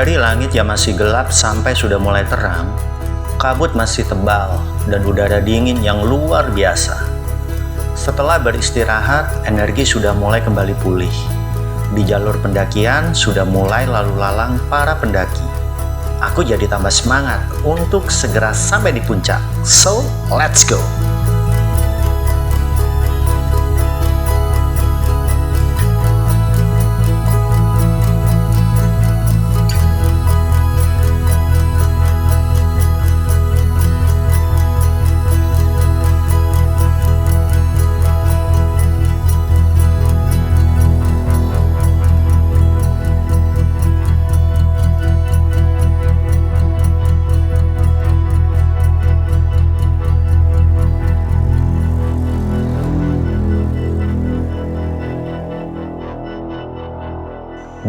Dari langit yang masih gelap sampai sudah mulai terang, kabut masih tebal dan udara dingin yang luar biasa. Setelah beristirahat, energi sudah mulai kembali pulih. Di jalur pendakian sudah mulai lalu lalang para pendaki. Aku jadi tambah semangat untuk segera sampai di puncak. So, let's go!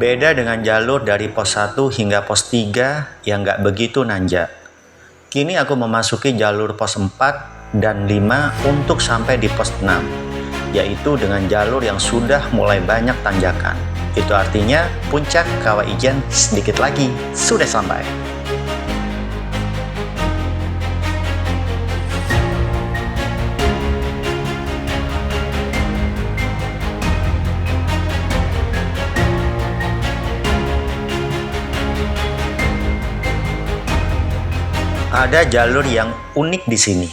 Beda dengan jalur dari pos 1 hingga pos 3 yang nggak begitu nanjak. Kini aku memasuki jalur pos 4 dan 5 untuk sampai di pos 6, yaitu dengan jalur yang sudah mulai banyak tanjakan. Itu artinya puncak Kawah Ijen sedikit lagi sudah sampai. Ada jalur yang unik di sini,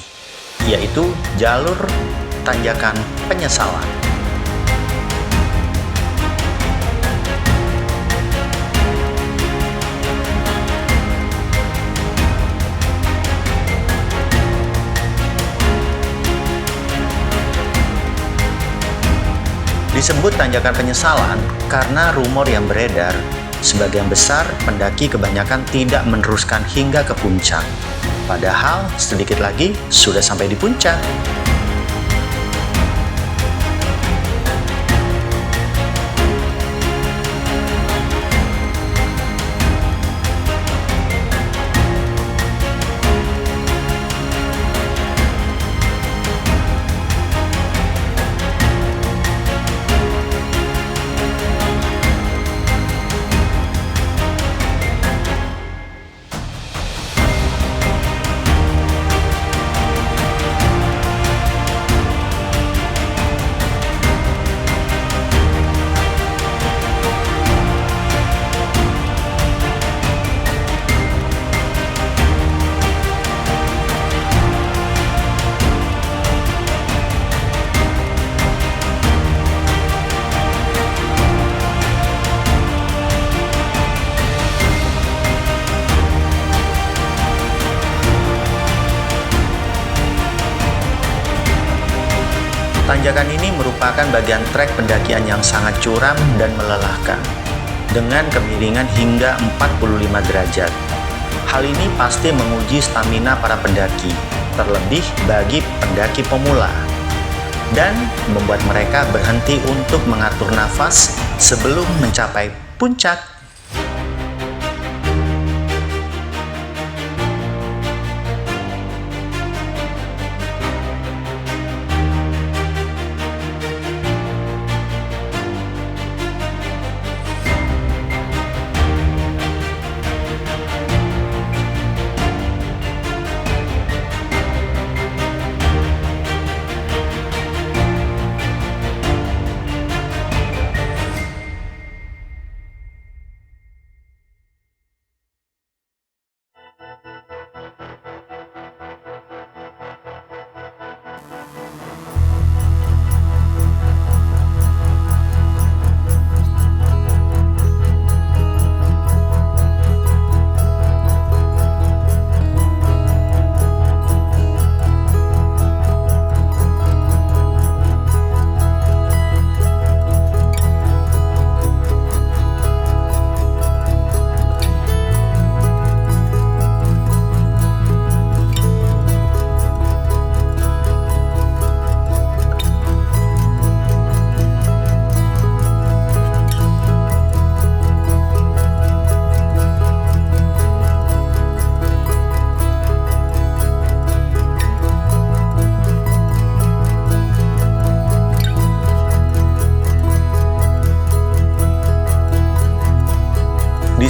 yaitu jalur tanjakan penyesalan. Disebut tanjakan penyesalan karena rumor yang beredar, sebagian besar pendaki kebanyakan tidak meneruskan hingga ke puncak. Padahal sedikit lagi sudah sampai di puncak. Tanjakan ini merupakan bagian trek pendakian yang sangat curam dan melelahkan, dengan kemiringan hingga 45 derajat. Hal ini pasti menguji stamina para pendaki, terlebih bagi pendaki pemula, dan membuat mereka berhenti untuk mengatur nafas sebelum mencapai puncak.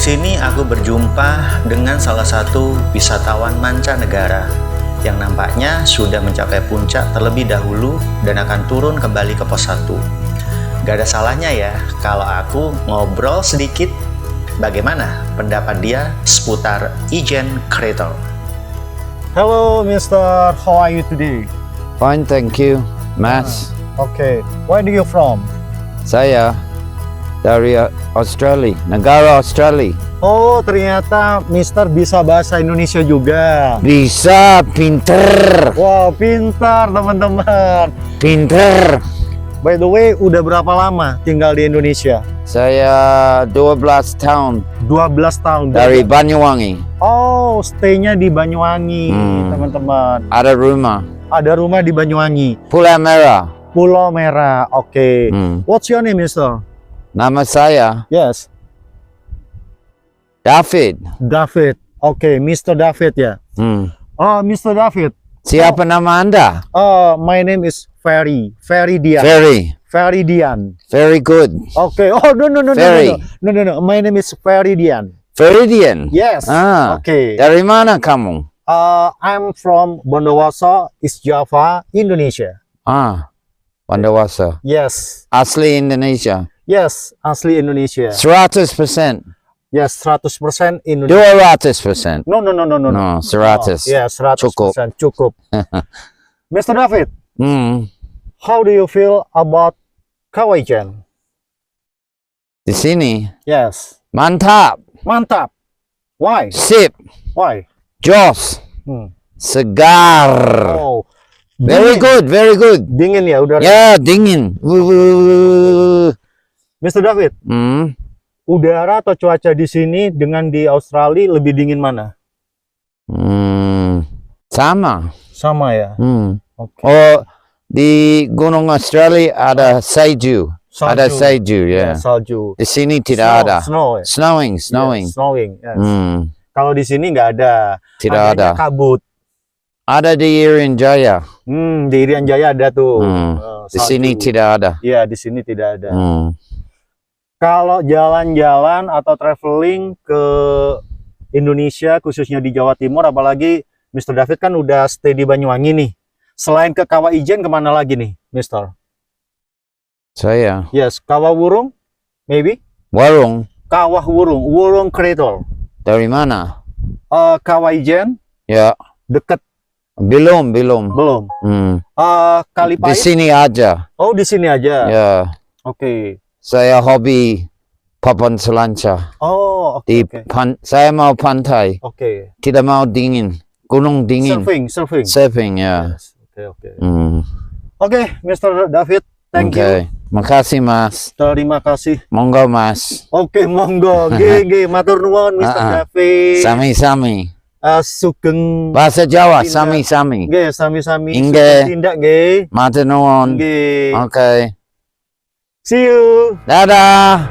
sini aku berjumpa dengan salah satu wisatawan mancanegara yang nampaknya sudah mencapai puncak terlebih dahulu dan akan turun kembali ke pos 1. Gak ada salahnya ya kalau aku ngobrol sedikit bagaimana pendapat dia seputar Ijen Creator. Hello, Mister. How are you today? Fine, thank you, Mas. Okay. Where do you from? Saya dari Australia, negara Australia. Oh, ternyata Mister bisa bahasa Indonesia juga. Bisa, pinter, Wow, pintar teman-teman. pinter. By the way, udah berapa lama tinggal di Indonesia? Saya 12 tahun 12 tahun. dari Banyuwangi. Oh, stay-nya di Banyuwangi, teman-teman. Ada rumah, Ada rumah di Banyuwangi. Pulau Merah. Pulau Merah. Oke. What's your name, Mister? Nama saya Yes. David. David. Oke, Mr. David ya. Oh, Mr. David. Siapa nama Anda? My name is Ferry. Ferry Dian. Very, Ferry Dian. very good. Okay. Oh, no. Ferry. No. My name is Ferry Dian. Veridian. Yes. Ah, Okay. dari mana kamu? I'm from Bondowoso, East Java, Indonesia. Bondowoso. Yes. Asli Indonesia. Yes, asli Indonesia. 100%. Yes, 100% Indonesia. 200%. No. No, 100. Yeah, 100%. Cukup. Mr. David, how do you feel about Kawajan? Di sini Yes. mantap, Mantap. Why? sip, Why? jos, Hmm. segar. Oh, Very good, very good. dingin ya udara. Ya, dingin. Mr. David, udara atau cuaca di sini dengan di Australia lebih dingin mana? Sama. Sama ya. Oke. Oh, di Gunung Australia ada salju. Ada salju, ya. Salju. Di sini tidak ada. Snow ya. Snowing. Yeah, snowing. Yes. Kalau di sini nggak ada. Tidak Adanya ada. kabut. Ada di Irian Jaya. Di Irian Jaya ada tuh. Di sini salju. tidak ada. Iya, di sini tidak ada. Hmm. Kalau jalan-jalan atau traveling ke Indonesia, khususnya di Jawa Timur, apalagi Mr. David kan udah stay di Banyuwangi nih. Selain ke Kawah Ijen, kemana lagi nih, Mr.? Saya Yes, Kawah Wurung, maybe? Warung. Kawah Wurung, Wurung Creator. Dari mana? Kawah Ijen, Ya, deket, belum. belum. Kali Di Pahit? sini aja. Oh, di sini aja. Ya, Oke. saya hobi papan selancar. Oh, Di oke. saya mau pantai, Oke. tidak mau dingin, gunung dingin. Surfing. Surfing, ya. Yes. Oke. Hmm. Oke, Mr. David, thank you. Oke. Makasih, Mas. Terima kasih. Monggo, Mas. Oke, monggo. Nggih, matur nuwun Mr. David. Sami-sami. Sugeng. Bahasa Jawa, Tindak. sami-sami. Nggih, sami-sami. Inggih. Sugeng tindak nggih. Matur nuwun. Nggih. Oke. See you. Dadah.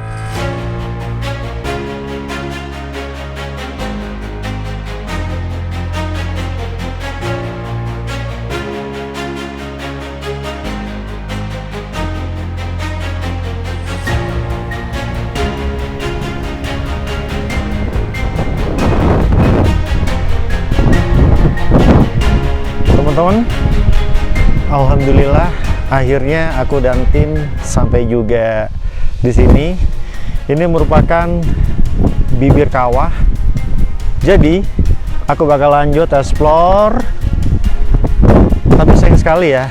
Teman-teman, alhamdulillah akhirnya aku dan tim sampai juga di sini. Ini merupakan bibir kawah. Jadi aku bakal lanjut explore. Tapi sayang sekali ya,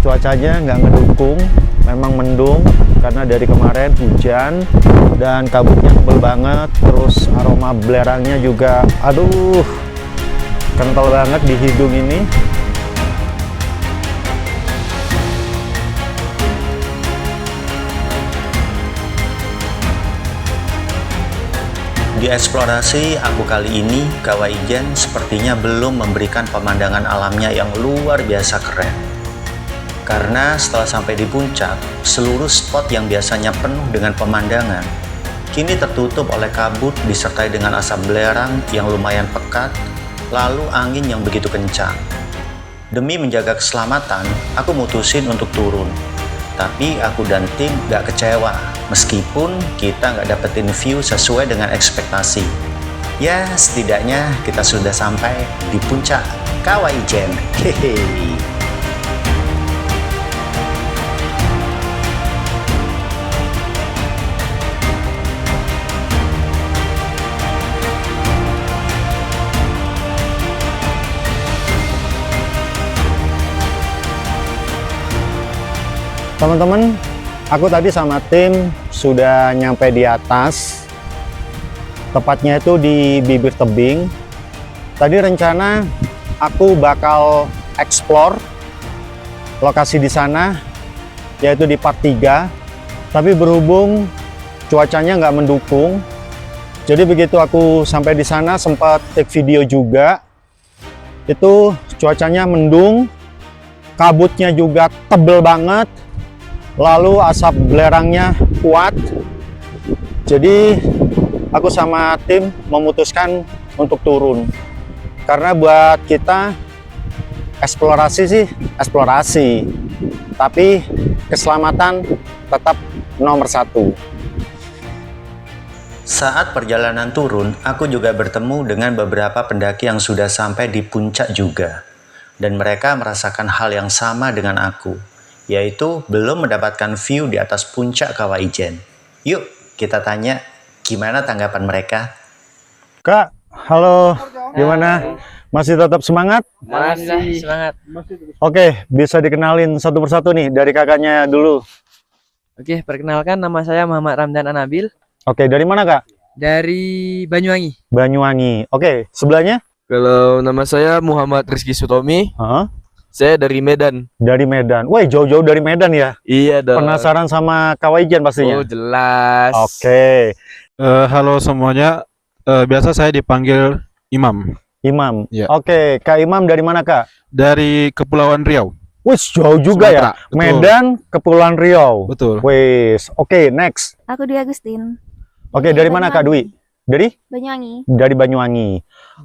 cuacanya nggak ngedukung. Memang mendung karena dari kemarin hujan dan kabutnya tebel banget. Terus aroma belerangnya juga, aduh, kental banget di hidung ini. Di eksplorasi aku kali ini, Kawah Ijen sepertinya belum memberikan pemandangan alamnya yang luar biasa keren. Karena setelah sampai di puncak, seluruh spot yang biasanya penuh dengan pemandangan, kini tertutup oleh kabut disertai dengan asap belerang yang lumayan pekat, lalu angin yang begitu kencang. Demi menjaga keselamatan, aku mutusin untuk turun. Tapi aku dan tim gak kecewa, meskipun kita gak dapetin view sesuai dengan ekspektasi. Ya, setidaknya kita sudah sampai di puncak Kawah Ijen. Hehe. Teman-teman, aku tadi sama tim sudah nyampe di atas, tepatnya itu di bibir tebing. Tadi rencana aku bakal explore lokasi di sana, yaitu di part 3, tapi berhubung cuacanya nggak mendukung, jadi begitu aku sampai di sana sempat take video juga, itu cuacanya mendung, kabutnya juga tebel banget, lalu asap belerangnya kuat. Jadi aku sama tim memutuskan untuk turun, karena buat kita eksplorasi sih eksplorasi, tapi keselamatan tetap nomor 1. Saat perjalanan turun, aku juga bertemu dengan beberapa pendaki yang sudah sampai di puncak juga, dan mereka merasakan hal yang sama dengan aku, yaitu belum mendapatkan view di atas puncak Kawah Ijen. Yuk kita tanya gimana tanggapan mereka. Kak, halo, gimana? Masih tetap semangat? Masih semangat. Oke, bisa dikenalin satu persatu nih dari kakaknya dulu. Oke, perkenalkan nama saya Muhammad Ramdan Anabil Oke, dari mana kak? dari Banyuwangi. Banyuwangi. Oke, sebelahnya? Kalau nama saya Muhammad Rizky Sutomi, Hah? saya dari Medan. Dari Medan. Woi, jauh-jauh dari Medan ya? Iya dong. Penasaran sama Kawah Ijen pastinya? Oh jelas. Oke, Halo semuanya, biasa saya dipanggil Imam Imam. Iya. Oke, Kak Imam dari mana kak? dari Kepulauan Riau. Wis, jauh juga ya? Sumatera, betul. Medan, Kepulauan Riau. Betul. Wis, oke, next. Aku Dwi Agustin, Oke, dari mana Kak Dwi? Dari? Banyuwangi. Dari Banyuwangi.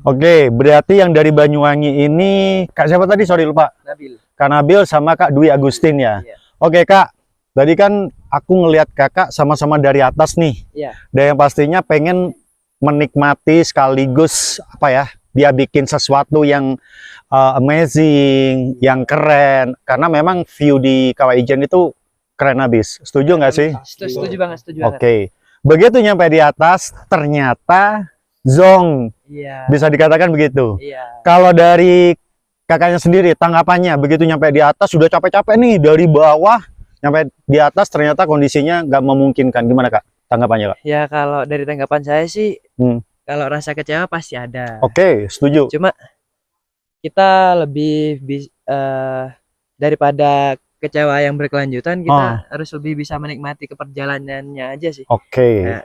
Oke, berarti yang dari Banyuwangi ini Kak siapa tadi? Sorry lupa. Nabil. Kak Nabil sama Kak Dwi Agustin ya. Iya. Oke Kak, tadi kan aku ngelihat kakak sama-sama dari atas nih. Iya. Dan yang pastinya pengen menikmati sekaligus apa ya? Dia bikin sesuatu yang amazing, yang keren. Karena memang view di Kawah Ijen itu keren habis. Setuju nggak sih? Setuju banget, setuju banget. Oke. Begitu nyampe di atas, ternyata zong. Iya. Bisa dikatakan begitu. Iya. Kalau dari kakaknya sendiri, tanggapannya begitu nyampe di atas, sudah capek-capek nih dari bawah, nyampe di atas ternyata kondisinya nggak memungkinkan. Gimana Kak? Tanggapannya Kak? Ya kalau dari tanggapan saya sih, Hmm. kalau rasa kecewa pasti ada. Oke, setuju. Cuma kita lebih daripada kecewa yang berkelanjutan, kita harus lebih bisa menikmati keperjalanannya aja sih. Oke. Kayak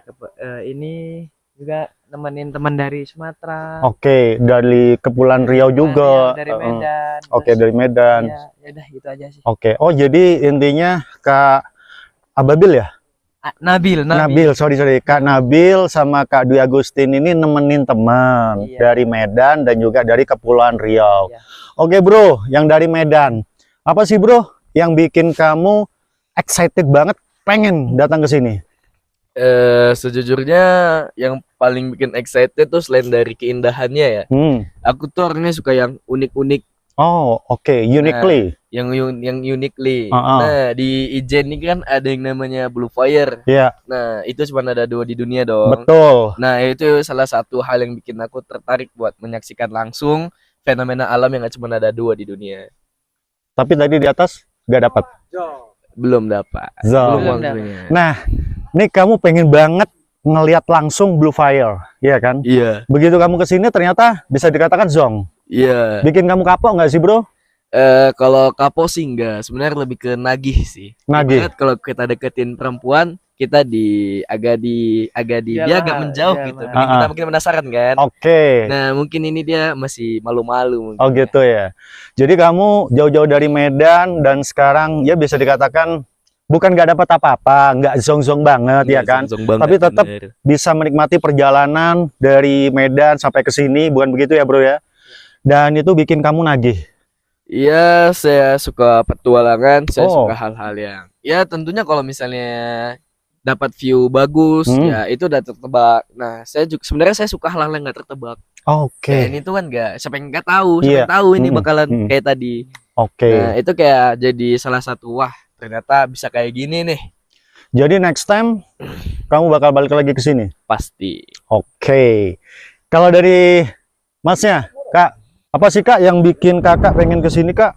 ini juga nemenin teman dari Sumatera. Oke, dari Kepulauan Riau juga. Dari Medan. Oke, dari Medan. Ya, ya udah gitu aja sih. Oke. Oh, jadi intinya Kak Ababil ya? Nabil. Sorry. Kak Nabil sama Kak Dwi Agustin ini nemenin teman Iya. dari Medan dan juga dari Kepulauan Riau. Iya. Oke bro, yang dari Medan. Apa sih bro yang bikin kamu excited banget pengen datang ke sini? Sejujurnya yang paling bikin excited tuh selain dari keindahannya ya, aku tuh orangnya suka yang unik-unik, Oh, oke. Uniquely. yang uniquely. Uh-uh. Nah di Ijen ini kan ada yang namanya Blue Fire. Iya, Nah itu cuma ada 2 di dunia dong. betul. Nah itu salah satu hal yang bikin aku tertarik buat menyaksikan langsung fenomena alam yang cuma ada 2 di dunia. Tapi tadi di atas nggak dapat. Belum dapat. Zong. Belum waktunya. Nah, nih kamu pengen banget ngelihat langsung Blue Fire, iya kan? Iya, Begitu kamu ke sini ternyata bisa dikatakan zong. iya. Bikin kamu kapok nggak sih bro? Kalau kapo sih enggak, sebenarnya lebih ke nagih sih. Nagih. Ibarat kalau kita deketin perempuan, kita agak di dia Iyalah, agak menjauh iya, gitu. Mas. Bikin kita mungkin penasaran kan. Oke. Nah, mungkin ini dia masih malu-malu mungkin. Oh gitu ya. Jadi kamu jauh-jauh dari Medan dan sekarang ya bisa dikatakan bukan nggak dapat apa-apa, nggak zong-zong banget ya kan? Zonk banget, Tapi tetap bener. bisa menikmati perjalanan dari Medan sampai ke sini, bukan begitu ya bro ya? Dan itu bikin kamu nagih. Iya, saya suka petualangan, saya Oh. suka hal-hal yang ya tentunya kalau misalnya dapat view bagus, ya itu udah tertebak. Nah, saya juga sebenarnya saya suka hal-hal yang nggak tertebak. Oke. Kayak ini tuh kan nggak, siapa yang nggak tahu, siapa Iya. yang tahu ini bakalan Mm-mm. kayak tadi. Oke. Nah, itu kayak jadi salah satu, wah ternyata bisa kayak gini nih, Jadi next time kamu bakal balik lagi ke sini. pasti. Oke. Kalau dari Masnya, Kak, apa sih Kak yang bikin Kakak pengen ke sini, Kak?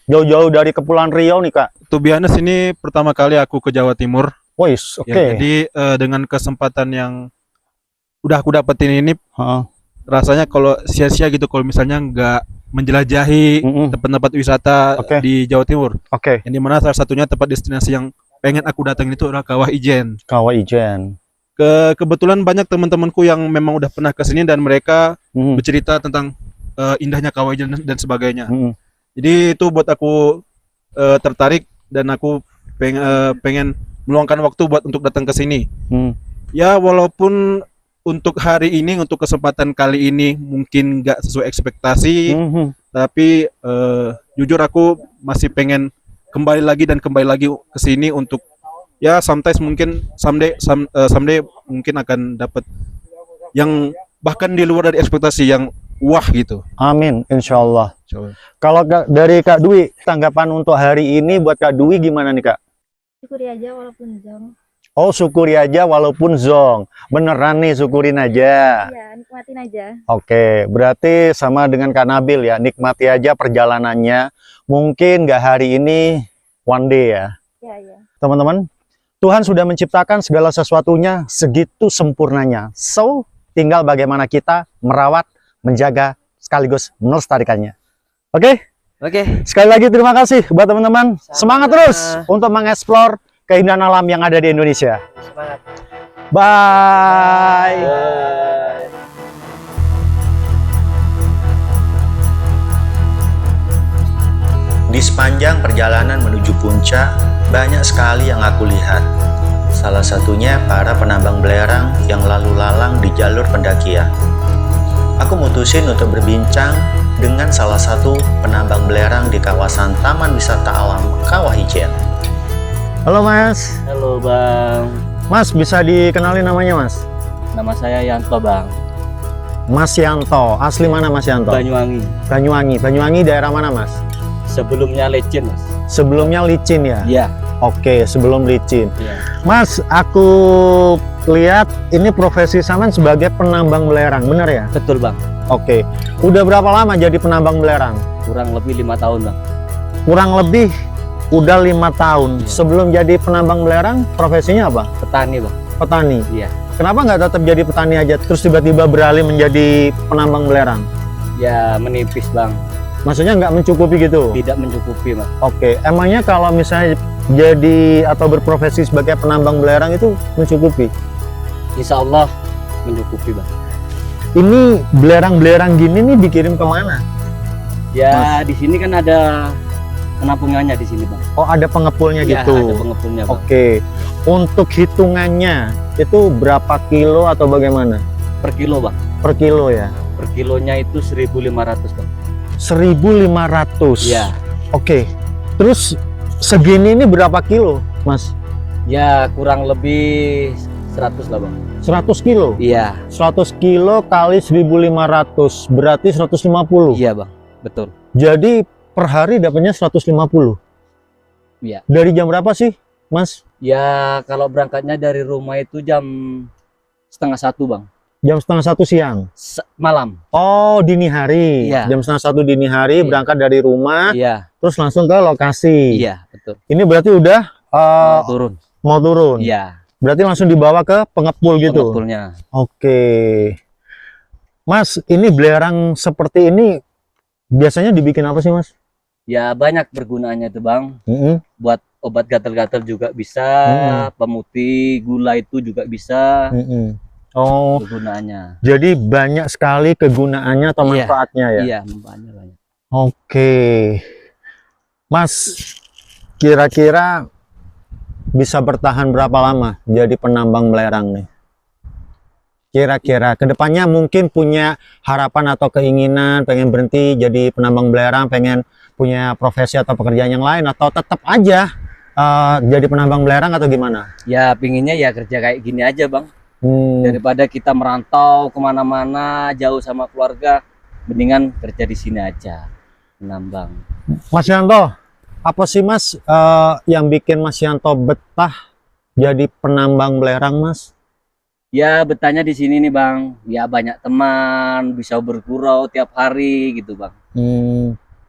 Jauh-jauh dari Kepulauan Riau nih, Kak. To be honest, ini pertama kali aku ke Jawa Timur. Wis, oke. Ya, jadi dengan kesempatan yang udah aku dapetin ini, Heeh. rasanya kalau sia-sia gitu kalau misalnya nggak menjelajahi Mm-mm. tempat-tempat wisata Oke. di Jawa Timur. Oke. Yang dimana salah satunya tempat destinasi yang pengen aku datangin itu adalah Kawah Ijen. Kawah Ijen. Kebetulan banyak teman-temanku yang memang udah pernah ke sini dan mereka Mm. bercerita tentang indahnya Kawah Ijen dan sebagainya. Mm. Jadi itu buat aku tertarik dan aku pengen meluangkan waktu buat untuk datang ke sini. Mm. Ya walaupun untuk hari ini, untuk kesempatan kali ini mungkin nggak sesuai ekspektasi, Mhm. tapi jujur aku masih pengen kembali lagi ke sini untuk ya someday mungkin akan dapat yang bahkan di luar dari ekspektasi yang wah gitu. Amin, insya Allah. Coba. Kalau dari Kak Dwi, tanggapan untuk hari ini buat Kak Dwi gimana nih, Kak? Syukuri aja walaupun zong. Oh, syukuri aja walaupun zong. Beneran nih, syukurin aja. Ya, nikmatin aja. Oke, berarti sama dengan Kak Nabil ya, nikmati aja perjalanannya. Mungkin nggak hari ini, one day ya. Ya, ya. Teman-teman, Tuhan sudah menciptakan segala sesuatunya segitu sempurnanya. So, tinggal bagaimana kita merawat, menjaga, sekaligus melestarikannya. Oke? Oke. Sekali lagi terima kasih buat teman-teman. Semangat terus untuk mengeksplor keindahan alam yang ada di Indonesia. Semangat. Bye. Di sepanjang perjalanan menuju puncak, banyak sekali yang aku lihat. Salah satunya para penambang belerang yang lalu lalang di jalur pendakian. Aku mutusin untuk berbincang dengan salah satu penambang belerang di kawasan Taman Wisata Alam Kawah Ijen. Halo Mas. Halo Bang, Mas bisa dikenalin namanya Mas? nama saya Yanto Bang, Mas Yanto. Asli mana Mas Yanto? Banyuwangi. Banyuwangi. Banyuwangi daerah mana Mas? Sebelumnya Lecin Mas. Sebelumnya licin ya? Iya, Oke, sebelum licin. iya. Mas, aku lihat ini profesi Saman sebagai penambang belerang, benar ya? Betul Bang. Oke. Udah berapa lama jadi penambang belerang? Kurang lebih 5 tahun Bang. Kurang lebih udah 5 tahun. Sebelum jadi penambang belerang, profesinya apa? Petani Bang. Petani. Iya. Kenapa nggak tetap jadi petani aja, terus tiba-tiba beralih menjadi penambang belerang? Ya menipis Bang, Maksudnya nggak mencukupi gitu? tidak mencukupi Bang. Oke. Emangnya kalau misalnya jadi atau berprofesi sebagai penambang belerang itu mencukupi? Insya Allah mencukupi Bang. Ini belerang-belerang gini nih dikirim kemana? Ya di sini kan ada penampungannya di sini Bang. Oh, ada pengepulnya Iya, gitu. ada pengepulnya Bang. Oke. Untuk hitungannya itu berapa kilo atau bagaimana? Per kilo Bang. Per kilo ya? Per kilonya itu 1.500 Bang. 1.500. Iya. Oke. Terus segini ini berapa kilo, Mas? Ya kurang lebih 100 lah Bang. 100 kilo? Iya. 100 kilo kali 1.500 berarti 150. Iya Bang, betul. Jadi per hari dapatnya 150. Iya. Dari jam berapa sih, Mas? Ya kalau berangkatnya dari rumah itu jam 12:30 Bang. Jam 12:30 siang. Malam. Oh, dini hari. Iya. Jam 12:30 dini hari Iya. berangkat dari rumah, Iya, terus langsung ke lokasi. iya betul. Ini berarti udah Turun. mau turun. Iya, Berarti langsung dibawa ke pengepul gitu. pengepulnya. Oke. Mas, ini belerang seperti ini biasanya dibikin apa sih, Mas? Ya banyak bergunaannya tuh Bang. Mm-mm. Buat obat gatal-gatal juga bisa, pemutih gula itu juga bisa Mm-mm. Oh, kegunaannya. jadi banyak sekali kegunaannya atau Iya. manfaatnya ya? Iya, manfaatnya banyak. Oke. Mas, kira-kira bisa bertahan berapa lama jadi penambang belerang nih? Kira-kira kedepannya mungkin punya harapan atau keinginan pengen berhenti jadi penambang belerang, pengen punya profesi atau pekerjaan yang lain atau tetap aja jadi penambang belerang atau gimana? Ya pinginnya ya kerja kayak gini aja bang. Hmm. Daripada kita merantau kemana-mana jauh sama keluarga, mendingan kerja di sini aja menambang. Mas Yanto, apa sih Mas yang bikin Mas Yanto betah jadi penambang belerang, Mas? Ya betahnya di sini nih bang. Ya banyak teman, bisa bergurau tiap hari gitu bang.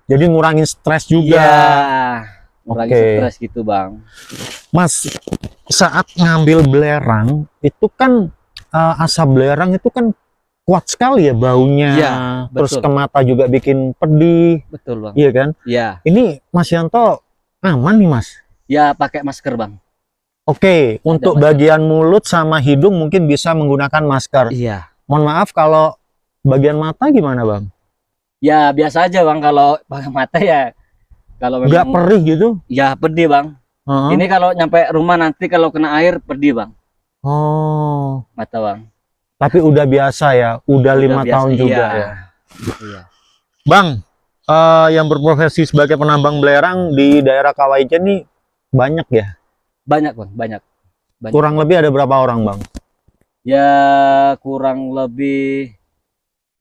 Jadi ngurangin stres juga. Iya, ngurangin Oke. stres gitu bang. Mas, saat ngambil belerang itu kan asap belerang itu kan kuat sekali ya baunya. Iya, Terus betul. ke mata juga bikin pedih, Betul bang. iya kan? Iya. Ini Mas Yanto aman nih Mas. Ya pakai masker bang. Oke, untuk masker. bagian mulut sama hidung mungkin bisa menggunakan masker. Iya. Mohon maaf kalau bagian mata gimana Bang? Ya biasa aja bang kalau pakai mata ya. Kalau Nggak memang perih gitu? ya pedih bang. Heeh. Ini kalau nyampe rumah nanti kalau kena air pedih bang. Oh, Mata bang. tapi udah biasa ya, udah 5 biasa, tahun juga iya. ya. Iya. Bang, yang berprofesi sebagai penambang belerang di daerah Kawaijen nih banyak ya? Banyak bang, banyak. Banyak. Kurang lebih ada berapa orang Bang? Ya kurang lebih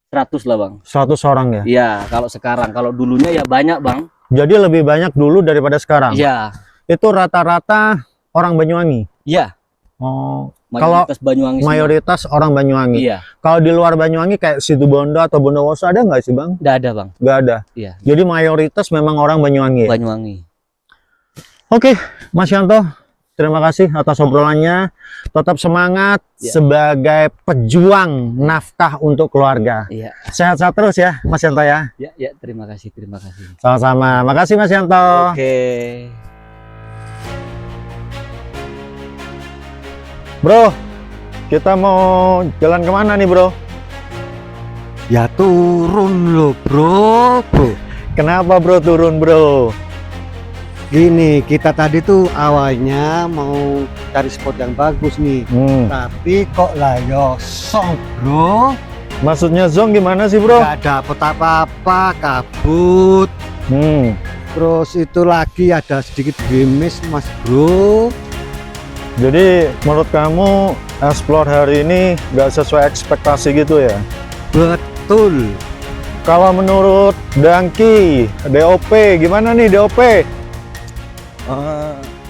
100 lah bang. 100 orang ya? Iya kalau sekarang. Kalau dulunya ya banyak bang. Jadi lebih banyak dulu daripada sekarang? Iya. Itu rata-rata orang Banyuwangi? Iya. Oh, kalau Mayoritas Banyuwangi semua. mayoritas orang Banyuwangi. Iya. Kalau di luar Banyuwangi kayak Situbondo atau Bondowoso ada nggak sih Bang? Nggak ada bang. Nggak ada. Iya. Jadi mayoritas memang orang Banyuwangi. Ya? Banyuwangi. Oke, Mas Yanto, terima kasih atas obrolannya. Tetap semangat Ya. sebagai pejuang nafkah untuk keluarga. Iya. Sehat-sehat terus ya, Mas Yanto ya. Ya, ya terima kasih, terima kasih. Sama-sama. Makasih Mas Yanto. Oke. Bro, kita mau jalan kemana nih bro? Ya turun loh bro. Kenapa bro turun bro? Gini, kita tadi tuh awalnya mau cari spot yang bagus nih, tapi kok layo song bro. Maksudnya zong gimana sih bro? Gak dapet apa-apa, kabut. Terus itu lagi ada sedikit gerimis mas bro. Jadi menurut kamu explore hari ini nggak sesuai ekspektasi gitu ya? Betul. Kalau menurut Dangki, DOP gimana nih DOP?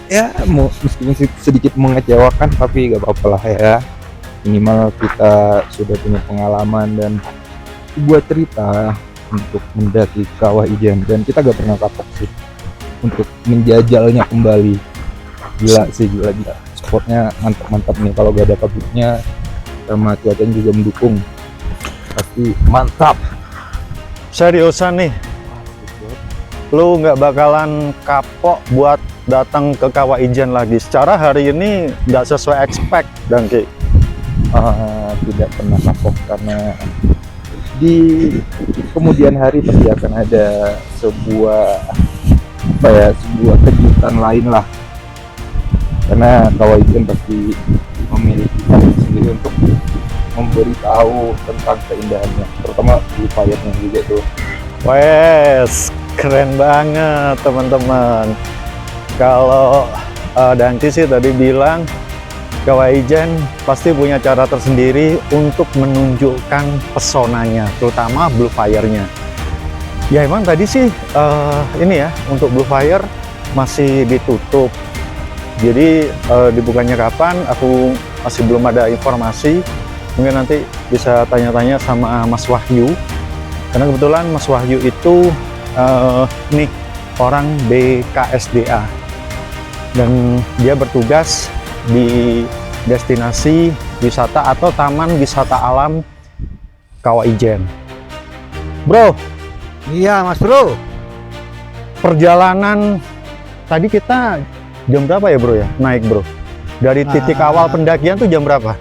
Ya meskipun sedikit mengecewakan tapi gak apa-apa lah ya, minimal kita sudah punya pengalaman dan buat cerita untuk mendaki Kawah Ijen dan kita gak pernah kapok sih untuk menjajalnya kembali. Gila sih, gila spotnya mantap nih, kalau gak ada kabutnya sama cuacanya juga mendukung pasti mantap. Seriusan nih, lu nggak bakalan kapok buat datang ke Kawah Ijen lagi? Secara hari ini nggak sesuai expect Dangki. Tidak pernah kapok karena di kemudian hari pasti akan ada sebuah sebuah kejutan lain lah, karena Kawah Ijen pasti memiliki cara sendiri untuk memberitahu tentang keindahannya, terutama di fire-nya juga tuh. Wes, keren banget teman-teman. Kalau Dangki sih tadi bilang Kawah Ijen pasti punya cara tersendiri untuk menunjukkan pesonanya, terutama blue fire-nya. Ya emang tadi sih ini ya, untuk blue fire masih ditutup. Jadi dibukanya kapan aku masih belum ada informasi. Mungkin nanti bisa tanya-tanya sama Mas Wahyu, karena kebetulan Mas Wahyu itu nih orang BKSDA dan dia bertugas di destinasi wisata atau taman wisata alam Kawah Ijen. Bro, Iya mas bro. perjalanan tadi kita jam berapa ya bro ya naik bro? Dari titik awal pendakian tuh jam berapa?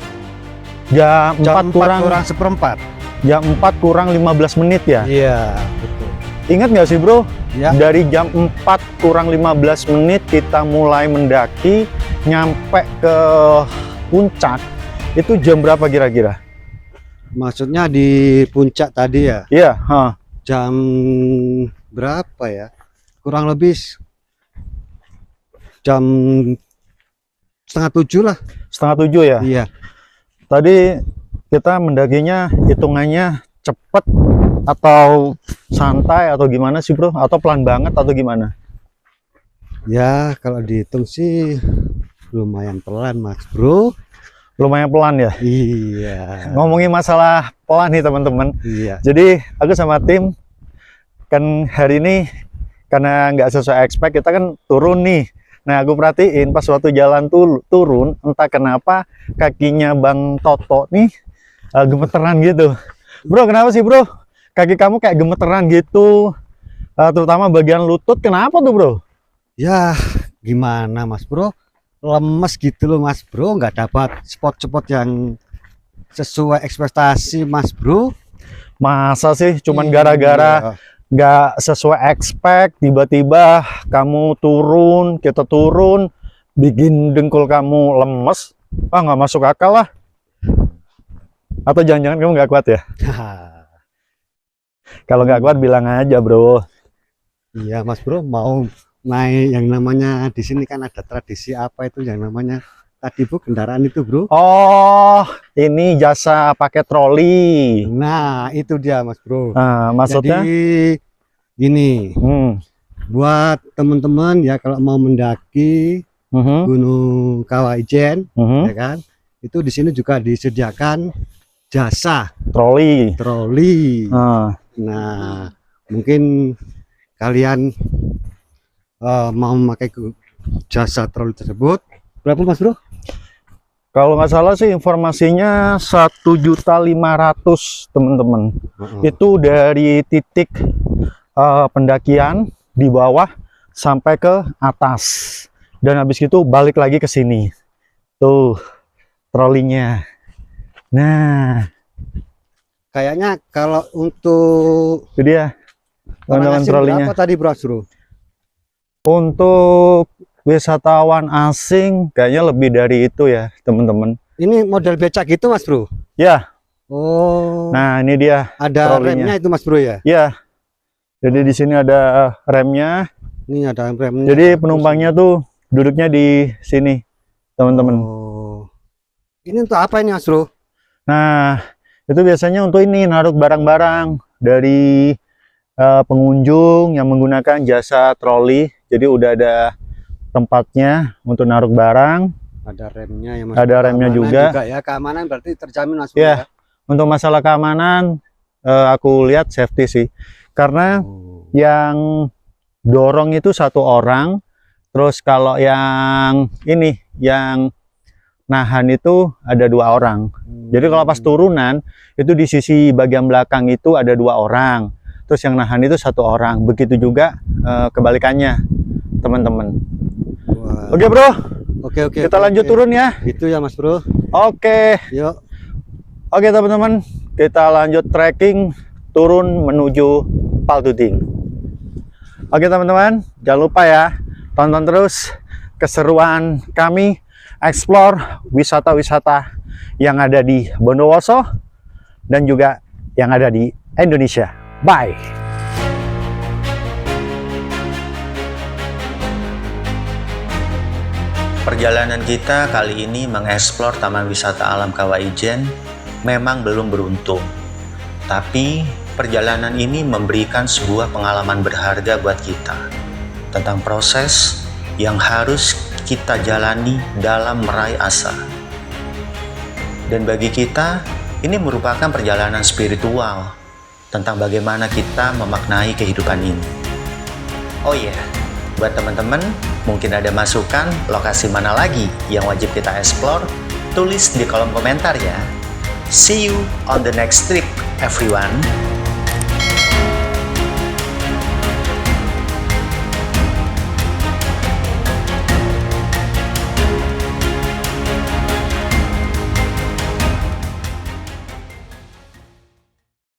Jam 4 kurang seperempat. Jam 4 kurang 15 menit ya? Iya betul. Ingat nggak sih bro? Ya. Dari jam 4 kurang 15 menit kita mulai mendaki, nyampe ke puncak, itu jam berapa kira-kira? Maksudnya di puncak tadi ya? Iya, Jam berapa ya? kurang lebih jam 6:30 lah. 6:30 ya? Iya. Tadi kita mendakinya hitungannya cepet atau santai atau gimana sih bro? Atau pelan banget atau gimana? Ya kalau dihitung sih lumayan pelan mas bro. Lumayan pelan ya? Iya. Ngomongin masalah pelan nih teman-teman. Iya. Jadi aku sama tim kan hari ini karena nggak sesuai expect kita kan turun nih. Nah aku perhatiin pas waktu jalan turun entah kenapa kakinya Bang Toto nih gemeteran gitu. Bro kenapa sih bro? Kaki kamu kayak gemeteran gitu, terutama bagian lutut, kenapa tuh bro? Ya gimana mas bro, lemes gitu loh mas bro, nggak dapat spot-spot yang sesuai ekspektasi mas bro. Masa sih cuman gara-gara nggak sesuai expect tiba-tiba kamu turun, kita turun bikin dengkul kamu lemes? Nggak masuk akal lah. Atau jangan-jangan kamu nggak kuat ya? Kalau nggak kuat bilang aja bro. Iya mas bro, mau naik yang namanya di sini kan ada tradisi apa itu yang namanya tadi bu, kendaraan itu bro. Oh ini jasa pakai troli. Nah itu dia mas bro. Nah, maksudnya jadi gini, buat teman-teman ya kalau mau mendaki Gunung Kawah Ijen, ya kan, itu di sini juga disediakan jasa troli. Nah mungkin kalian mau memakai jasa troli tersebut berapa mas bro? Kalau nggak salah sih informasinya 1.500.000 teman-teman. Itu dari titik pendakian di bawah sampai ke atas dan habis itu balik lagi ke sini. Tuh trolinya. Nah kayaknya kalau untuk itu dia teman-teman trolinya. Berapa tadi bro? Untuk wisatawan asing kayaknya lebih dari itu ya teman-teman. Ini model becak gitu mas bro? Ya. Oh. Nah ini dia. Ada trolinya. remnya itu mas bro ya? Ya. Jadi di sini ada remnya. Ini ada remnya. Jadi penumpangnya tuh duduknya di sini teman-teman. Oh. Ini untuk apa ini mas bro? Nah itu biasanya untuk ini naruh barang-barang dari pengunjung yang menggunakan jasa troli. Jadi udah ada tempatnya untuk naruh barang. Ada remnya ya mas. Ada remnya juga ya, keamanan berarti terjamin mas. Ya, untuk masalah keamanan aku lihat safety sih. Karena yang dorong itu satu orang, terus kalau yang ini yang nahan itu ada 2 orang. Jadi kalau pas turunan itu di sisi bagian belakang itu ada 2 orang. Terus yang nahan itu 1 orang. Begitu juga kebalikannya teman-teman. Oke bro. Oke. Kita lanjut turun ya. Itu ya mas bro. Oke. Yuk. Oke teman-teman, kita lanjut trekking turun menuju Paltuting. Oke teman-teman, jangan lupa ya tonton terus keseruan kami explore wisata-wisata yang ada di Bondowoso dan juga yang ada di Indonesia. Bye. Perjalanan kita kali ini mengeksplor Taman Wisata Alam Kawah Ijen memang belum beruntung. Tapi perjalanan ini memberikan sebuah pengalaman berharga buat kita tentang proses yang harus kita jalani dalam meraih asa. Dan bagi kita, ini merupakan perjalanan spiritual tentang bagaimana kita memaknai kehidupan ini. Oh iya, buat teman-teman, mungkin ada masukan lokasi mana lagi yang wajib kita explore, tulis di kolom komentar ya. See you on the next trip, everyone.